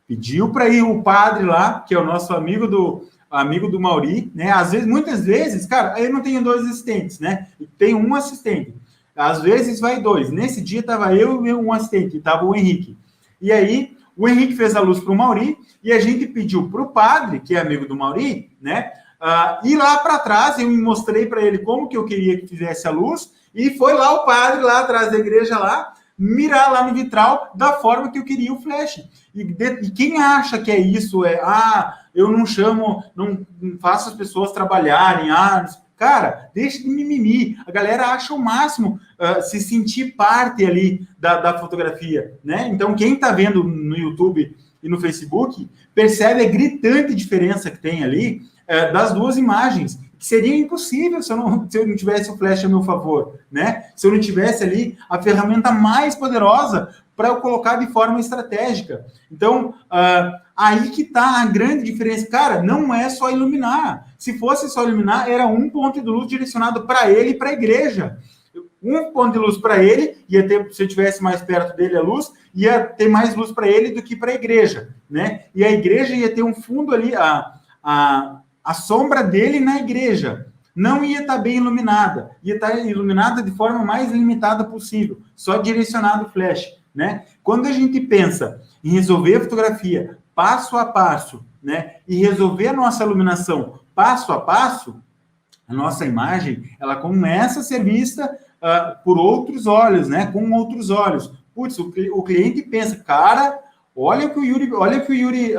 Pediu para ir o padre lá, que é o nosso amigo do Mauri, né? Muitas vezes, cara, eu não tenho 2 assistentes, né? Tenho um assistente. Às vezes vai 2. Nesse dia estava eu e um assistente, estava o Henrique. E aí, o Henrique fez a luz para o Mauri e a gente pediu para o padre, que é amigo do Mauri, né? Ir lá para trás, eu mostrei para ele como que eu queria que fizesse a luz e foi lá o padre, lá atrás da igreja, lá, mirar lá no vitral da forma que eu queria o flash. E quem acha que é isso, eu não faço as pessoas trabalharem, cara, deixa de mimimi. A galera acha o máximo se sentir parte ali da fotografia, né? Então, quem está vendo no YouTube e no Facebook, percebe a gritante diferença que tem ali das 2 imagens, que seria impossível se eu não tivesse o flash a meu favor, né? Se eu não tivesse ali a ferramenta mais poderosa para eu colocar de forma estratégica. Então, aí que está a grande diferença. Cara, não é só iluminar. Se fosse só iluminar, era um ponto de luz direcionado para ele e para a igreja. Um ponto de luz para ele, se eu estivesse mais perto dele a luz, ia ter mais luz para ele do que para a igreja, né? E a igreja ia ter um fundo ali, a sombra dele na igreja. Não ia estar bem iluminada. Ia estar iluminada de forma mais limitada possível, só direcionado o flash, né? Quando a gente pensa em resolver a fotografia passo a passo, né? E resolver a nossa iluminação passo a passo, a nossa imagem, ela começa a ser vista por outros olhos, né? Com outros olhos. Putz, o cliente pensa, cara, olha o que o Yuri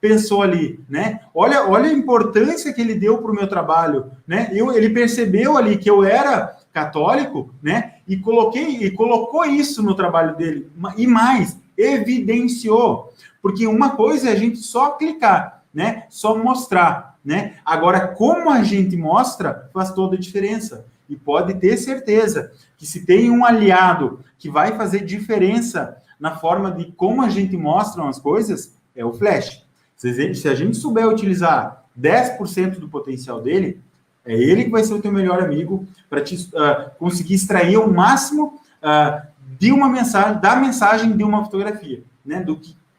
pensou ali, né? Olha a importância que ele deu para o meu trabalho, né? Ele percebeu ali que eu era católico, né? E colocou isso no trabalho dele. E mais, evidenciou. Porque uma coisa é a gente só clicar, né? Só mostrar, né? Agora, como a gente mostra, faz toda a diferença. E pode ter certeza que se tem um aliado que vai fazer diferença na forma de como a gente mostra as coisas, é o flash. Se a gente souber utilizar 10% do potencial dele, é ele que vai ser o teu melhor amigo para te conseguir extrair o máximo da mensagem de uma fotografia, né?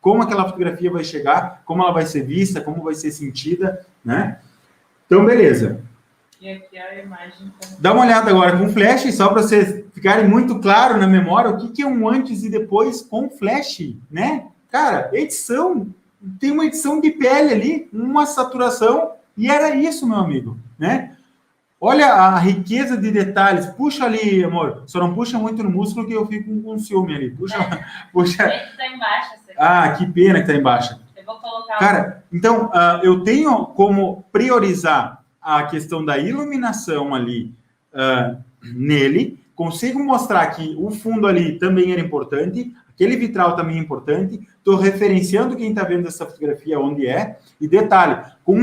Como aquela fotografia vai chegar, como ela vai ser vista, como vai ser sentida, né? Então, beleza. E aqui a imagem... Dá uma olhada agora com flash, só para vocês ficarem muito claro na memória o que é um antes e depois com flash, né? Cara, edição, tem uma edição de pele ali, uma saturação, e era isso, meu amigo, né? Olha a riqueza de detalhes. Puxa ali, amor. Só não puxa muito no músculo que eu fico com ciúme ali. Puxa. Que tá embaixo. Que pena que tá embaixo. Eu vou colocar... Cara, então, eu tenho como priorizar a questão da iluminação ali nele, consigo mostrar que o fundo ali também era importante, aquele vitral também é importante, estou referenciando quem está vendo essa fotografia onde é, e detalhe, com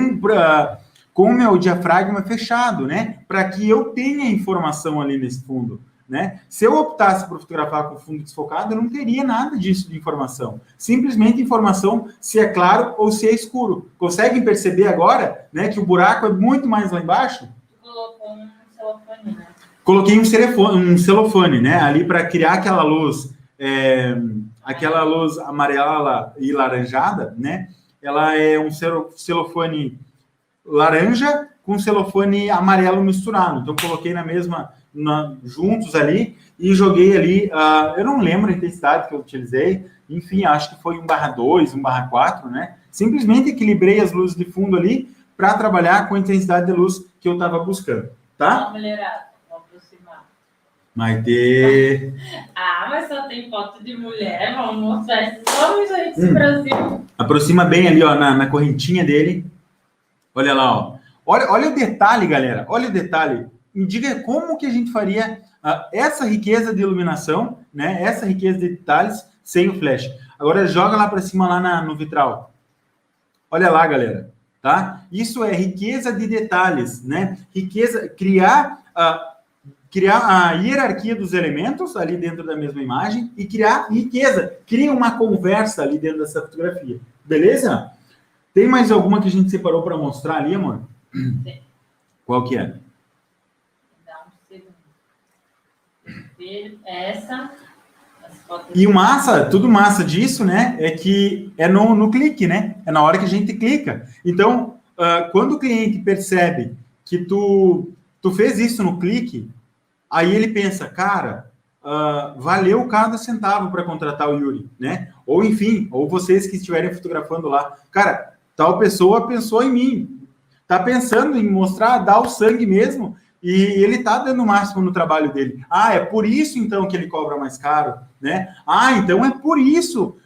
o meu diafragma fechado, né? Para que eu tenha informação ali nesse fundo, né? Se eu optasse por fotografar com o fundo desfocado, eu não teria nada disso de informação. Simplesmente informação se é claro ou se é escuro. Conseguem perceber agora, né, que o buraco é muito mais lá embaixo? Colocou um celofane, né? Coloquei um celofane, né? Ali para criar aquela luz amarela e laranjada, né? Ela é um celofane laranja com celofane amarelo misturado. Então, coloquei juntos ali e joguei ali, eu não lembro a intensidade que eu utilizei, enfim, acho que foi 1/2, 1/4, né? Simplesmente equilibrei as luzes de fundo ali para trabalhar com a intensidade de luz que eu estava buscando, tá? Vamos melhorar, vamos aproximar. Maitê... Mas só tem foto de mulher, vamos mostrar esses homens aí desse Brasil. Aproxima bem ali, ó, na correntinha dele. Olha lá, ó. Olha o detalhe, galera. Olha o detalhe. Me diga como que a gente faria essa riqueza de iluminação, né? Essa riqueza de detalhes sem o flash. Agora joga lá para cima, lá no vitral. Olha lá, galera. Tá? Isso é riqueza de detalhes, né? Riqueza, criar a hierarquia dos elementos ali dentro da mesma imagem e criar riqueza. Cria uma conversa ali dentro dessa fotografia. Beleza? Tem mais alguma que a gente separou para mostrar ali, amor? Sim. Qual que é? Dá um segundo. Essa. As fotos. E tudo massa disso, né? É que é no clique, né? É na hora que a gente clica. Então, quando o cliente percebe que tu fez isso no clique, aí ele pensa, cara, valeu cada centavo para contratar o Yuri, né? Ou enfim, ou vocês que estiverem fotografando lá, cara, tal pessoa pensou em mim, tá pensando em mostrar, dar o sangue mesmo, e ele tá dando o máximo no trabalho dele. É por isso então que ele cobra mais caro, né? Então é por isso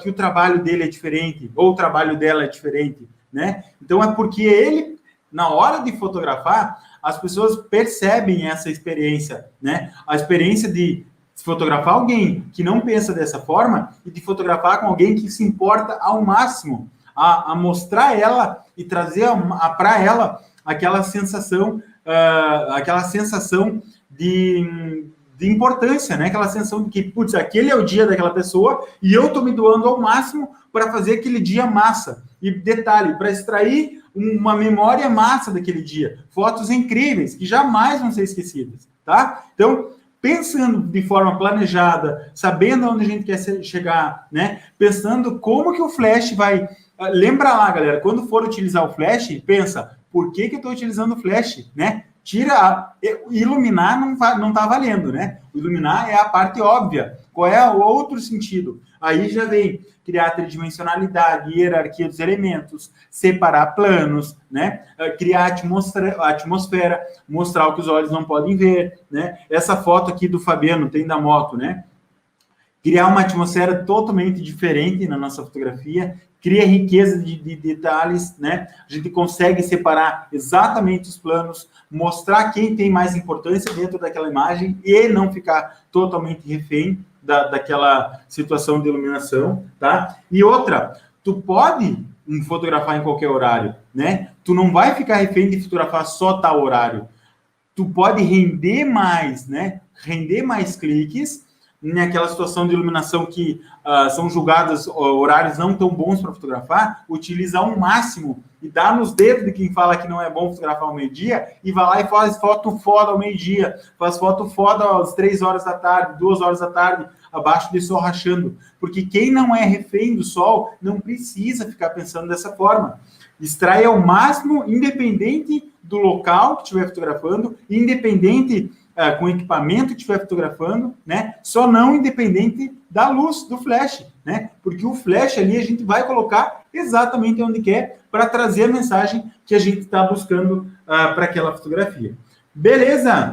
que o trabalho dele é diferente, ou o trabalho dela é diferente, né? Então é porque ele, na hora de fotografar, as pessoas percebem essa experiência, né? A experiência de fotografar alguém que não pensa dessa forma e de fotografar com alguém que se importa ao máximo a mostrar ela e trazer para ela aquela sensação de importância, né? Aquela sensação de que, putz, aquele é o dia daquela pessoa e eu estou me doando ao máximo para fazer aquele dia massa. E detalhe, para extrair uma memória massa daquele dia. Fotos incríveis, que jamais vão ser esquecidas, tá? Então, pensando de forma planejada, sabendo onde a gente quer chegar, né? Pensando como que o flash vai... Lembra lá, galera, quando for utilizar o flash, pensa, por que eu estou utilizando o flash, né? Iluminar não está valendo, né? Iluminar é a parte óbvia. Qual é o outro sentido? Aí já vem criar tridimensionalidade, hierarquia dos elementos, separar planos, né? Criar atmosfera, mostrar o que os olhos não podem ver, né? Essa foto aqui do Fabiano, tem da moto, né? Criar uma atmosfera totalmente diferente na nossa fotografia, cria riqueza de detalhes, né? A gente consegue separar exatamente os planos, mostrar quem tem mais importância dentro daquela imagem e não ficar totalmente refém daquela situação de iluminação, tá? E outra, tu pode fotografar em qualquer horário, né? Tu não vai ficar refém de fotografar só tal horário. Tu pode render mais, né? Render mais cliques naquela situação de iluminação que são julgadas horários não tão bons para fotografar, utilizar um máximo e dar nos dedos de quem fala que não é bom fotografar ao meio-dia e vai lá e faz foto foda ao meio-dia, faz foto foda às 3 horas da tarde, 2 horas da tarde, abaixo de sol rachando. Porque quem não é refém do sol não precisa ficar pensando dessa forma. Extrai ao máximo, independente do local que estiver fotografando, independente com o equipamento que estiver fotografando, né? Só não independente da luz do flash, né? Porque o flash ali a gente vai colocar exatamente onde quer para trazer a mensagem que a gente está buscando para aquela fotografia. Beleza?